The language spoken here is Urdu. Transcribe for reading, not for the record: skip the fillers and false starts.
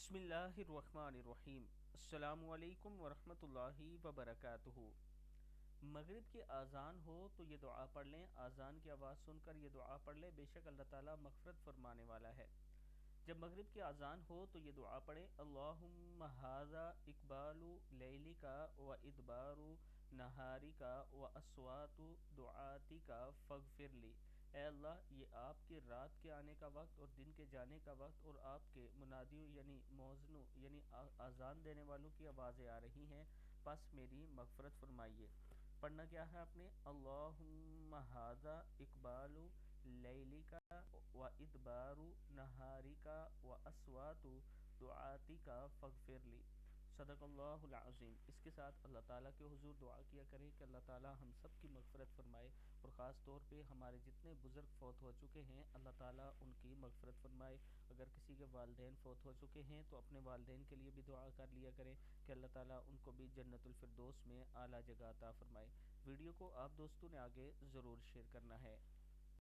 بسم اللہ الرحمن الرحیم۔ السلام علیکم ورحمۃ اللہ وبرکاتہ۔ مغرب کی اذان ہو تو یہ دعا پڑھ لیں، اذان کی آواز سن کر یہ دعا پڑھ لیں، بے شک اللہ تعالیٰ مغفرت فرمانے والا ہے۔ جب مغرب کی اذان ہو تو یہ دعا پڑھیں، اللہم ھذا اقبال لیلک و ادبار نہارک و اصوات دعاتک فاغفر لی۔ اے اللہ، یہ آپ کے رات کے آنے کا وقت اور دن کے جانے کا وقت اور آپ کے منادیوں یعنی مؤذنوں یعنی اذان دینے والوں کی آوازیں آ رہی ہیں، پس میری مغفرت فرمائیے۔ پڑھنا کیا ہے آپ نے؟ اللہم ھذا اقبال لیلک و ادبار نہارک و اصوات دعاتک فاغفر لی۔ صدق اللہ العظیم۔ اس کے ساتھ اللہ تعالیٰ کے حضور دعا کیا کریں کہ اللہ تعالیٰ ہم سب کی مغفرت فرمائے، اور خاص طور پہ ہمارے جتنے بزرگ فوت ہو چکے ہیں اللہ تعالیٰ ان کی مغفرت فرمائے۔ اگر کسی کے والدین فوت ہو چکے ہیں تو اپنے والدین کے لیے بھی دعا کر لیا کریں کہ اللہ تعالیٰ ان کو بھی جنت الفردوس میں اعلیٰ جگہ عطا فرمائے۔ ویڈیو کو آپ دوستوں نے آگے ضرور شیئر کرنا ہے۔